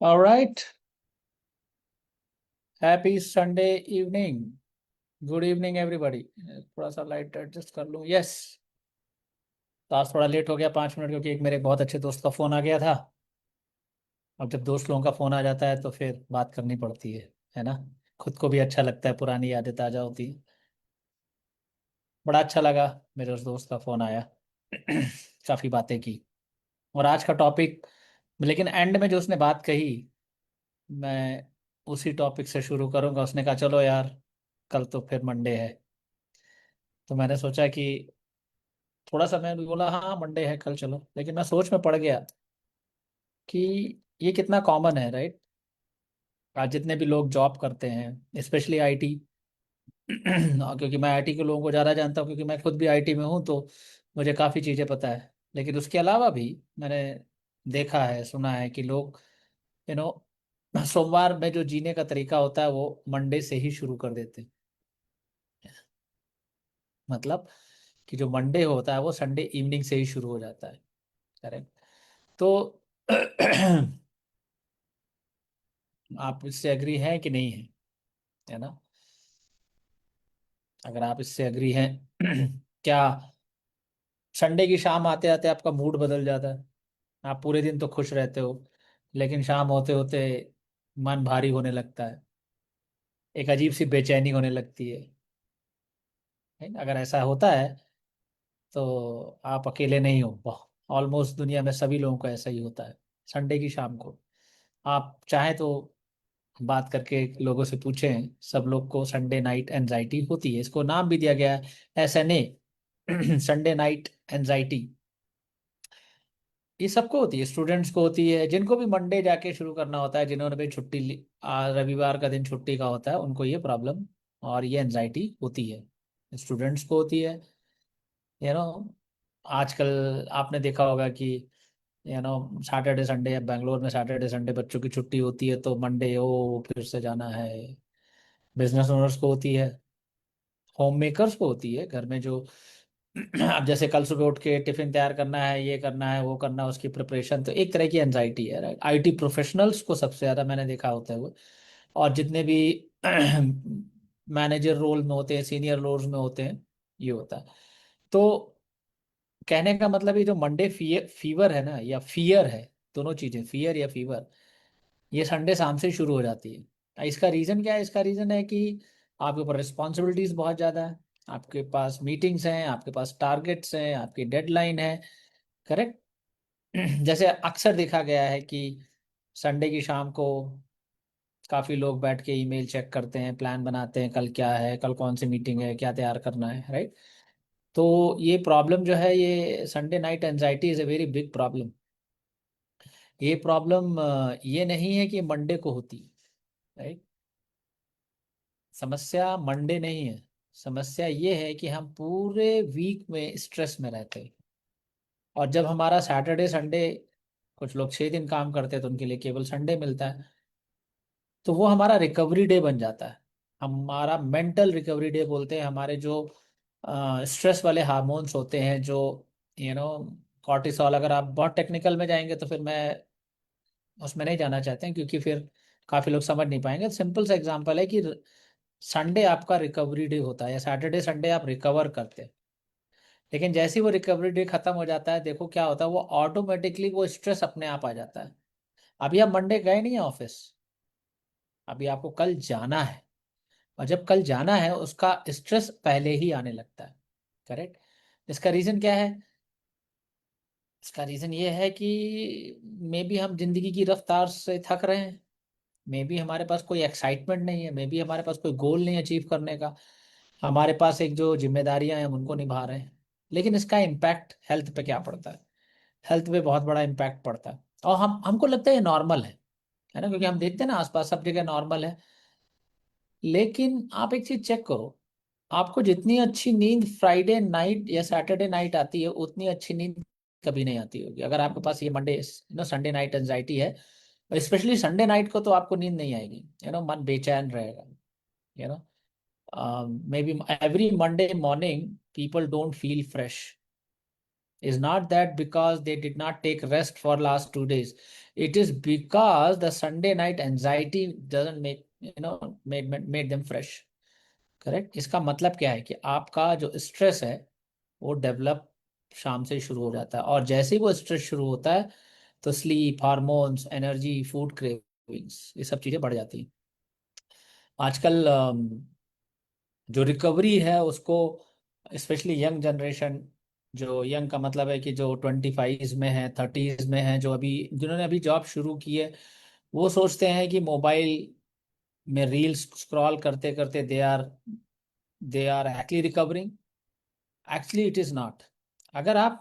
All right. Happy Sunday evening. Good evening everybody. थोड़ा सा light adjust कर लूँ. यस. तो आज थोड़ा लेट हो गया 5 मिनट, क्योंकि एक मेरे बहुत अच्छे दोस्त का फ़ोन आ गया था. अब जब दोस्त लोगों का फ़ोन आ जाता है तो फिर बात करनी पड़ती है ना. खुद को भी अच्छा लगता है, पुरानी यादें ताज़ा होती हैं. बड़ा अच्छा लगा. मेरे उस दोस्त का फ़ोन आया. काफ़ी बातें की. और आज का टॉपिक, लेकिन एंड में जो उसने बात कही, मैं उसी टॉपिक से शुरू करूंगा. उसने कहा चलो यार, कल तो फिर मंडे है. तो मैंने सोचा कि थोड़ा सा, मैं भी बोला हाँ मंडे है कल चलो, लेकिन मैं सोच में पड़ गया कि ये कितना कॉमन है, राइट. आज जितने भी लोग जॉब करते हैं, स्पेशली आईटी. क्योंकि मैं आईटी के लोगों को ज़्यादा जानता हूँ, क्योंकि मैं खुद भी आईटी में हूँ, तो मुझे काफ़ी चीज़ें पता है. लेकिन उसके अलावा भी मैंने देखा है, सुना है कि लोग यू नो सोमवार में जो जीने का तरीका होता है वो मंडे से ही शुरू कर देते हैं. मतलब कि जो मंडे होता है वो संडे इवनिंग से ही शुरू हो जाता है. करेक्ट. तो आप इससे एग्री हैं कि नहीं है? है ना. अगर आप इससे एग्री हैं, क्या संडे की शाम आते आते आपका मूड बदल जाता है? आप पूरे दिन तो खुश रहते हो, लेकिन शाम होते होते मन भारी होने लगता है, एक अजीब सी बेचैनी होने लगती है ना? अगर ऐसा होता है तो आप अकेले नहीं हो. ऑलमोस्ट दुनिया में सभी लोगों को ऐसा ही होता है संडे की शाम को. आप चाहें तो बात करके लोगों से पूछें, सब लोग को संडे नाइट एंजाइटी होती है. इसको नाम भी दिया गया है, SNA. Sunday night anxiety. ये सबको होती है, स्टूडेंट्स को होती है, जिनको भी मंडे जाके शुरू करना होता है, जिन्होंने भी छुट्टी रविवार का दिन छुट्टी का होता है, उनको ये प्रॉब्लम और ये एंजाइटी होती है. स्टूडेंट्स को होती है. यू नो आजकल आपने देखा होगा कि सैटरडे संडे, बेंगलोर में सैटरडे संडे बच्चों की छुट्टी होती है, तो मंडे ओ फिर से जाना है. बिजनेस ओनर्स को होती है. होम मेकर्स को होती है, घर में जो अब जैसे कल सुबह उठ के टिफिन तैयार करना है, ये करना है, वो करना है, उसकी प्रिपरेशन, तो एक तरह की एनजाइटी है, राइट. आईटी प्रोफेशनल्स को सबसे ज़्यादा मैंने देखा होता है वो. और जितने भी मैनेजर रोल में होते हैं, सीनियर रोल्स में होते हैं, ये होता है. तो कहने का मतलब ये जो मंडे फीवर है ना, या फियर है, दोनों चीज़ें, फियर या फीवर, ये संडे शाम से शुरू हो जाती है. इसका रीज़न क्या है? इसका रीज़न है कि आपके ऊपर रिस्पॉन्सिबिलिटीज बहुत ज़्यादा है. आपके पास मीटिंग्स हैं, आपके पास टारगेट्स हैं, आपकी डेडलाइन है. करेक्ट. जैसे अक्सर देखा गया है कि संडे की शाम को काफ़ी लोग बैठ के ईमेल चेक करते हैं, प्लान बनाते हैं, कल क्या है, कल कौन सी मीटिंग है, क्या तैयार करना है, राइट. तो ये प्रॉब्लम जो है, ये Sunday night anxiety is a very big problem. ये प्रॉब्लम ये नहीं है कि मंडे को होती है, राइट. समस्या मंडे नहीं है. समस्या ये है कि हम पूरे वीक में स्ट्रेस में रहते हैं. और जब हमारा सैटरडे संडे, कुछ लोग 6 दिन काम करते हैं तो उनके लिए केवल संडे मिलता है, तो वो हमारा रिकवरी डे बन जाता है. हमारा मेंटल रिकवरी डे बोलते हैं. हमारे जो स्ट्रेस वाले हार्मोन्स होते हैं, जो यू नो कॉर्टिसोल, अगर आप बहुत टेक्निकल में जाएंगे तो फिर मैं उसमें नहीं जाना चाहते हैं, क्योंकि फिर काफ़ी लोग समझ नहीं पाएंगे. सिंपल सा एग्जांपल है कि संडे आपका रिकवरी डे होता है, या सैटरडे संडे आप रिकवर करते हैं. लेकिन जैसे ही वो रिकवरी डे खत्म हो जाता है, देखो क्या होता है, वो ऑटोमेटिकली वो स्ट्रेस अपने आप आ जाता है. अभी आप मंडे गए नहीं है ऑफिस, अभी आपको कल जाना है. और जब कल जाना है, उसका स्ट्रेस पहले ही आने लगता है. करेक्ट. इसका रीजन क्या है? इसका रीजन ये है कि मे बी हम जिंदगी की रफ्तार से थक रहे हैं. मे बी हमारे पास कोई एक्साइटमेंट नहीं है, मे बी हमारे पास कोई गोल नहीं अचीव करने का. हमारे पास एक जो जिम्मेदारियां हैं हम उनको निभा रहे हैं. लेकिन इसका इम्पैक्ट हेल्थ पे क्या पड़ता है? हेल्थ पे बहुत बड़ा इम्पैक्ट पड़ता है. और हमको लगता है ये नॉर्मल है ना, क्योंकि हम देखते हैं ना आसपास सब जगह नॉर्मल है. लेकिन आप एक चीज चेक करो, आपको जितनी अच्छी नींद फ्राइडे नाइट या सैटरडे नाइट आती है, उतनी अच्छी नींद कभी नहीं आती होगी. अगर आपके पास ये मंडे संडे नाइट एंजाइटी है, स्पेशली संडे नाइट को, तो आपको नींद नहीं आएगी. मन बेचैन रहेगा. You know maybe every Monday morning people don't feel fresh. is not that because they did not take rest for last 2 days. It is because the Sunday night anxiety doesn't make made them fresh. Correct. इसका मतलब क्या है कि आपका जो stress है वो develop शाम से शुरू हो जाता है, और जैसे ही वो स्ट्रेस शुरू होता है तो sleep, hormones, energy, food cravings, ये सब चीज़ें बढ़ जाती हैं। आजकल जो रिकवरी है उसको, स्पेशली यंग जनरेशन, जो यंग का मतलब है कि जो 25 में है, 30s में है, जो अभी जिन्होंने अभी जॉब शुरू की है, वो सोचते हैं कि मोबाइल में रील्स स्क्रॉल करते करते they are actually recovering. Actually it is not. अगर आप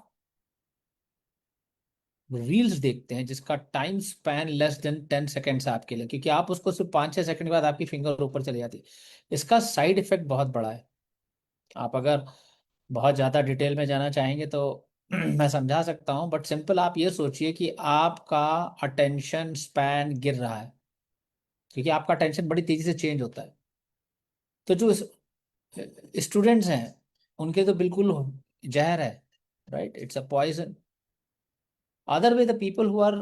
रील्स देखते हैं जिसका time span less than 10 seconds है आपके लिए, क्योंकि आप उसको सिर्फ 5-6 सेकंड के बाद आपकी फिंगर ऊपर चली जाती है, इसका साइड इफेक्ट बहुत बड़ा है। आप अगर बहुत ज़्यादा डिटेल में जाना चाहेंगे तो मैं समझा सकता हूँ, बट सिंपल आप ये सोचिए कि आपका अटेंशन स्पैन गिर रहा है, क्योंकि आपका अटेंशन बड़ी तेजी से चेंज होता है। तो जो स्टूडेंट्स हैं उनके तो बिल्कुल जहर है, right, it's a poison. Other way the people who are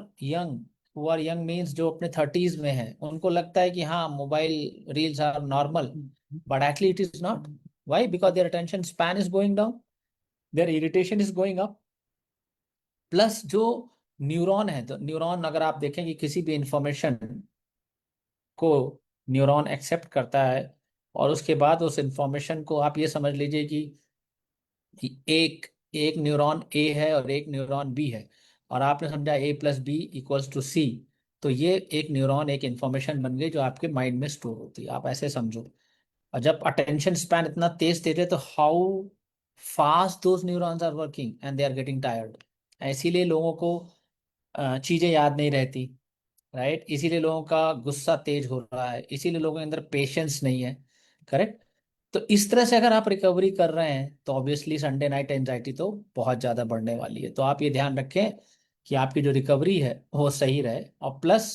young means जो अपने 30s में है, उनको लगता है कि हाँ mobile reels are normal, but actually it is not. Why? Because their attention span is going down, their irritation is going up. Plus जो न्यूरॉन है, तो न्यूरॉन अगर आप देखें कि किसी भी इंफॉर्मेशन को न्यूरॉन एक्सेप्ट करता है, और उसके बाद उस इंफॉर्मेशन को आप ये समझ लीजिए कि एक एक न्यूरॉन ए है और एक न्यूरॉन बी है, और आपने समझा A+B=C, तो ये एक न्यूरॉन एक इंफॉर्मेशन बन गई जो आपके माइंड में स्टोर होती है, आप ऐसे समझो। और जब अटेंशन स्पैन इतना तेज है तो how fast those neurons are working and they are getting tired. इसीलिए लोगों को चीजें याद नहीं रहती, राइट, इसीलिए लोगों का गुस्सा तेज हो रहा है, इसीलिए लोगों के अंदर पेशेंस नहीं है। करेक्ट। तो इस तरह से अगर आप रिकवरी कर रहे हैं तो ऑब्वियसली संडे नाइट एंजाइटी तो बहुत ज़्यादा बढ़ने वाली है। तो आप ये ध्यान रखें कि आपकी जो रिकवरी है वो सही रहे, और plus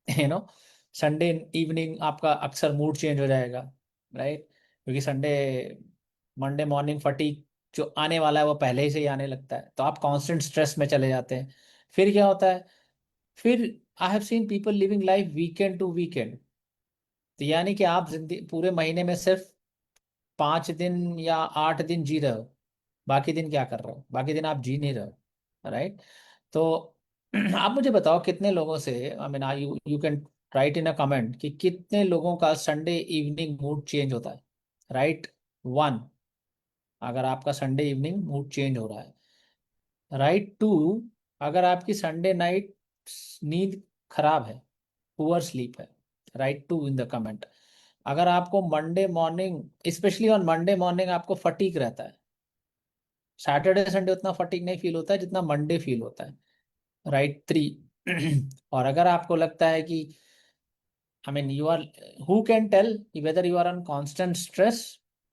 you know Sunday evening आपका अक्सर मूड चेंज हो जाएगा, राइट, क्योंकि संडे मंडे मॉर्निंग फटीग जो आने वाला है वो पहले ही से ही आने लगता है, तो आप कांस्टेंट स्ट्रेस में चले जाते हैं। फिर क्या होता है? फिर I have seen people living life weekend to weekend. तो यानी कि आप जिंदगी पूरे महीने में सिर्फ 5 दिन या 8 दिन जी रहे हो, बाकी दिन क्या कर रहे हो? बाकी दिन आप जी नहीं रहे हो, राइट। तो आप मुझे बताओ कितने लोगों से, I mean you you can write in a comment कि कितने लोगों का संडे इवनिंग मूड चेंज होता है। Write, one. अगर आपका संडे इवनिंग मूड चेंज हो रहा है। Write, two. अगर आपकी संडे नाइट नींद खराब है, पुअर स्लीप है। Write two in the comment. अगर आपको Monday morning, specially on Monday morning आपको फटीक रहता है, सैटरडे संडे उतना फटीक नहीं फील होता है जितना मंडे फील होता है। Write, three. और अगर आपको लगता है कि I mean, who can tell whether you are on constant stress?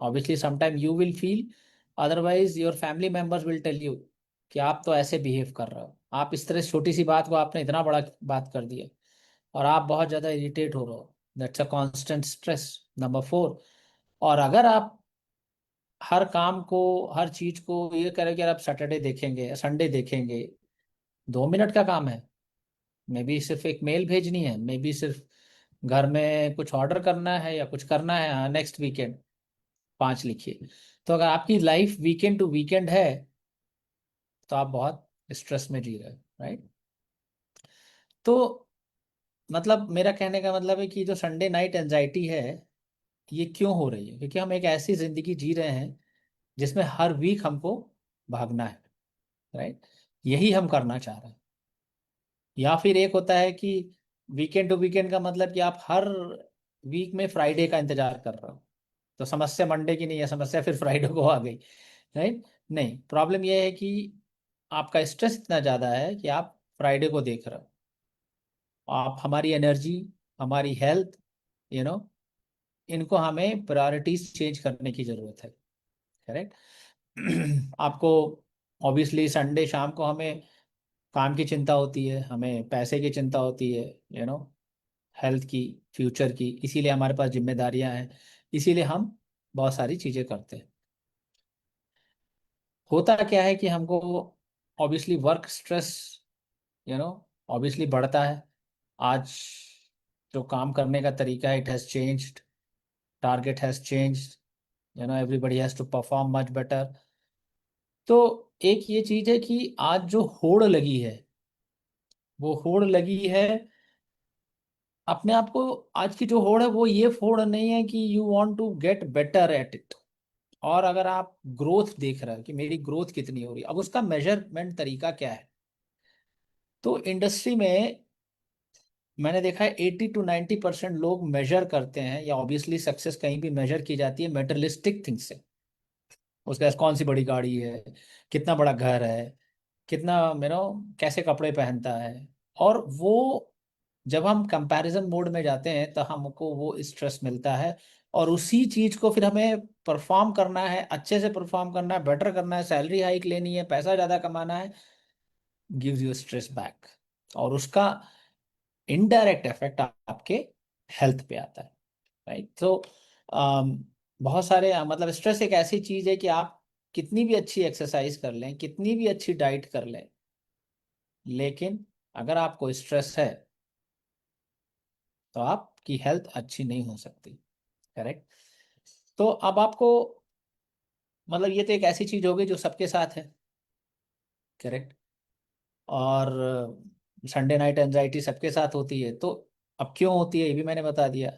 Obviously, sometime you will feel. Otherwise, your family members will tell you कि आप तो ऐसे बिहेव कर रहे हो, आप इस तरह छोटी सी बात को आपने इतना बड़ा बात कर दिया, और आप बहुत ज़्यादा इरिटेट हो रहे हो। That's a constant stress. Number four. और अगर आप हर काम को, हर चीज को ये करें कि आप सैटरडे देखेंगे, संडे देखेंगे, 2 मिनट का काम है, मे बी सिर्फ एक मेल भेजनी है, मे बी सिर्फ घर में कुछ ऑर्डर करना है या कुछ करना है, नेक्स्ट वीकेंड 5 लिखिए। तो अगर आपकी लाइफ वीकेंड टू वीकेंड है तो आप बहुत स्ट्रेस में जी रहे हो, राइट। तो मतलब मेरा कहने का मतलब है कि जो संडे नाइट एंजाइटी है ये क्यों हो रही है? क्योंकि हम एक ऐसी जिंदगी जी रहे हैं जिसमें हर वीक हमको भागना है, राइट, यही हम करना चाह रहे हैं। या फिर एक होता है कि वीकेंड टू वीकेंड का मतलब कि आप हर वीक में फ्राइडे का इंतजार कर रहे हो, तो समस्या मंडे की नहीं है, समस्या फिर फ्राइडे को आ गई, राइट। नहीं, प्रॉब्लम यह है कि आपका स्ट्रेस इतना ज़्यादा है कि आप फ्राइडे को देख रहे हो। आप हमारी एनर्जी, हमारी हेल्थ, यू नो इनको हमें प्रायोरिटीज चेंज करने की ज़रूरत है। करेक्ट। आपको ऑब्वियसली संडे शाम को हमें काम की चिंता होती है, हमें पैसे की चिंता होती है, यू नो हेल्थ की, फ्यूचर की, इसीलिए हमारे पास जिम्मेदारियां हैं, इसीलिए हम बहुत सारी चीज़ें करते हैं। होता क्या है कि हमको ऑब्वियसली वर्क स्ट्रेस ऑब्वियसली बढ़ता है। आज जो काम करने का तरीका है, it has changed, target has changed, everybody has to perform much better. तो एक ये चीज है कि आज जो होड़ लगी है, वो होड़ लगी है अपने आप को। आज की जो होड़ है वो ये होड़ नहीं है कि you want to get better at it. और अगर आप ग्रोथ देख रहे हैं कि मेरी ग्रोथ कितनी हो रही है, अब उसका मेजरमेंट तरीका क्या है? तो इंडस्ट्री में मैंने देखा है 80 to 90% लोग मेजर करते हैं, या ऑब्वियसली सक्सेस कहीं भी मेजर की जाती है मेटरलिस्टिक थिंग्स से। उसके पास कौन सी बड़ी गाड़ी है, कितना बड़ा घर है, कितना कैसे कपड़े पहनता है। और वो जब हम कंपैरिजन मोड में जाते हैं तो हमको वो स्ट्रेस मिलता है। और उसी चीज को फिर हमें परफॉर्म करना है, अच्छे से परफॉर्म करना है, बेटर करना है, सैलरी हाइक लेनी है, पैसा ज्यादा कमाना है, गिव्स यू स्ट्रेस बैक। और उसका इनडायरेक्ट इफेक्ट आपके हेल्थ पे आता है। राइट? तो बहुत सारे मतलब स्ट्रेस एक ऐसी चीज है कि आप कितनी भी अच्छी एक्सरसाइज कर लें, कितनी भी अच्छी डाइट कर लें, लेकिन अगर आपको स्ट्रेस है तो आपकी हेल्थ अच्छी नहीं हो सकती। करेक्ट? तो अब आपको मतलब ये तो एक ऐसी चीज होगी जो सबके साथ है। करेक्ट? और संडे नाइट एंजाइटी सबके साथ होती है। तो अब क्यों होती है ये भी मैंने बता दिया।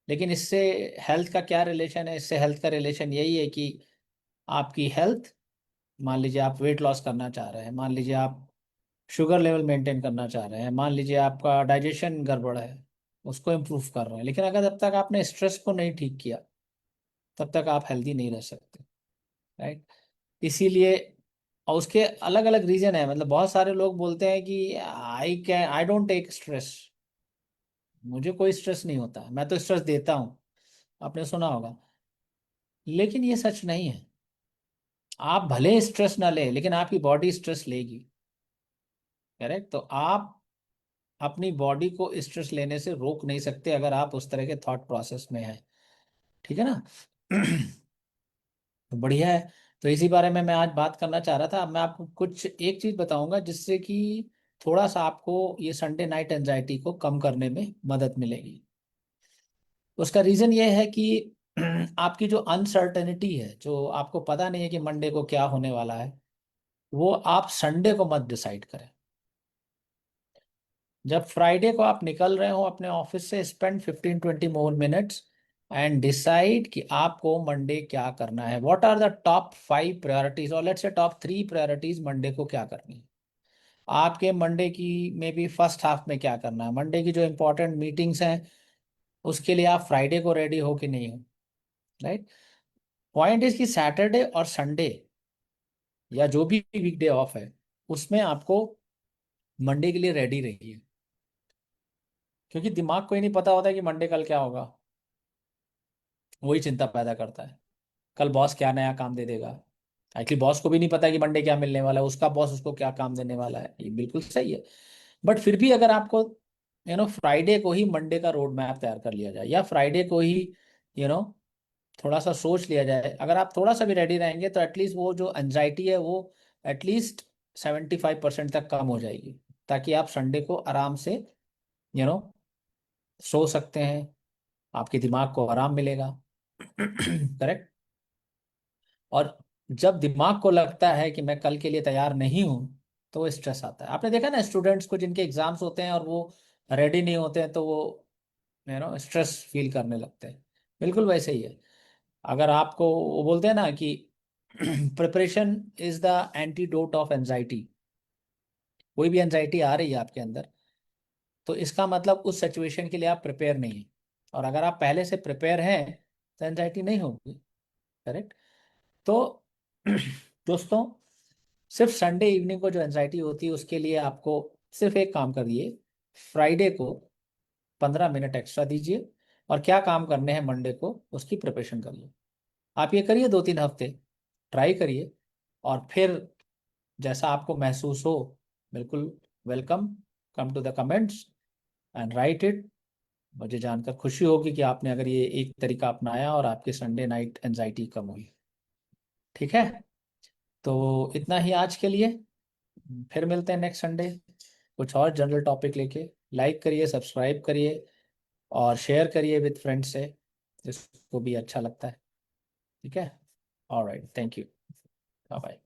लेकिन इससे हेल्थ का क्या रिलेशन है? इससे हेल्थ का रिलेशन यही है कि आपकी हेल्थ, मान लीजिए आप वेट लॉस करना चाह रहे हैं, मान लीजिए आप शुगर लेवल मेंटेन करना चाह रहे हैं, मान लीजिए आपका डाइजेशन गड़बड़ है, उसको इम्प्रूव कर रहे हैं, लेकिन अगर जब तक आपने स्ट्रेस को नहीं ठीक किया तब तक आप हेल्दी नहीं रह सकते। राइट? इसीलिए, और उसके अलग अलग रीजन है। मतलब बहुत सारे लोग बोलते हैं कि आई डोंट टेक स्ट्रेस, मुझे कोई स्ट्रेस नहीं होता, मैं तो स्ट्रेस देता हूँ। आपने सुना होगा, लेकिन ये सच नहीं है। आप भले स्ट्रेस ना ले, लेकिन आपकी बॉडी स्ट्रेस लेगी। करेक्ट? तो आप अपनी बॉडी को स्ट्रेस लेने से रोक नहीं सकते अगर आप उस तरह के थॉट प्रोसेस में हैं। ठीक है ना? तो बढ़िया है। तो इसी बारे में मैं आज बात करना चाह रहा था। अब मैं आपको कुछ एक चीज बताऊंगा जिससे कि थोड़ा सा आपको ये संडे नाइट एंजाइटी को कम करने में मदद मिलेगी। उसका रीजन ये है कि आपकी जो अनसर्टेनिटी है, जो आपको पता नहीं है कि मंडे को क्या होने वाला है, वो आप संडे को मत डिसाइड करें। जब फ्राइडे को आप निकल रहे हो अपने ऑफिस से, spend 15-20 more minutes and decide कि आपको मंडे क्या करना है। What are the top 5 priorities, और let's say top 3 priorities Monday को क्या करनी है। आपके मंडे की मे बी फर्स्ट हाफ में क्या करना है, मंडे की जो इंपॉर्टेंट मीटिंग्स हैं उसके लिए आप फ्राइडे को रेडी हो कि नहीं हो। राइट? पॉइंट इज कि सैटरडे और संडे या जो भी वीकडे ऑफ है उसमें आपको मंडे के लिए रेडी रहिए। क्योंकि दिमाग को ही नहीं पता होता कि मंडे कल क्या होगा, वही चिंता पैदा करता है। कल बॉस क्या नया काम दे देगा। एक्चुअली बॉस को भी नहीं पता कि मंडे क्या मिलने वाला है, उसका बॉस उसको क्या काम देने वाला है। ये बिल्कुल सही है। बट फिर भी अगर आपको फ्राइडे को ही मंडे का रोड मैप तैयार कर लिया जाए, या फ्राइडे को ही यू नो थोड़ा सा सोच लिया जाए, अगर आप थोड़ा सा भी रेडी रहेंगे तो एटलीस्ट वो जो एंजाइटी है वो एटलीस्ट 75% तक कम हो जाएगी। ताकि आप संडे को आराम से यू नो सो सकते हैं, आपके दिमाग को आराम मिलेगा। करेक्ट? और जब दिमाग को लगता है कि मैं कल के लिए तैयार नहीं हूं, तो स्ट्रेस आता है। आपने देखा ना स्टूडेंट्स को जिनके एग्जाम्स होते हैं और वो रेडी नहीं होते हैं, तो वो स्ट्रेस फील करने लगते हैं। बिल्कुल वैसे ही है। अगर आपको वो बोलते हैं ना कि preparation is the antidote of anxiety. कोई भी एंजाइटी आ रही है आपके अंदर, तो इसका मतलब उस सिचुएशन के लिए आप प्रिपेयर नहीं है। और अगर आप पहले से प्रिपेयर हैं तो एंजाइटी नहीं होगी। करेक्ट? तो दोस्तों, सिर्फ संडे इवनिंग को जो एंजाइटी होती है उसके लिए आपको सिर्फ एक काम करिए, फ्राइडे को 15 मिनट एक्स्ट्रा दीजिए, और क्या काम करने हैं मंडे को उसकी प्रिपरेशन करिए। आप ये करिए 2-3 हफ्ते, ट्राई करिए, और फिर जैसा आपको महसूस हो, बिल्कुल welcome, come to the comments and write it. मुझे जानकर खुशी होगी कि आपने अगर ये एक तरीका अपनाया और आपकी संडे नाइट एंजाइटी कम हुई। ठीक है? तो इतना ही आज के लिए। फिर मिलते हैं नेक्स्ट संडे कुछ और जनरल टॉपिक लेके। लाइक करिए, सब्सक्राइब करिए और शेयर करिए विद फ्रेंड्स से, जिसको भी अच्छा लगता है। ठीक है। Alright, thank you. Bye bye.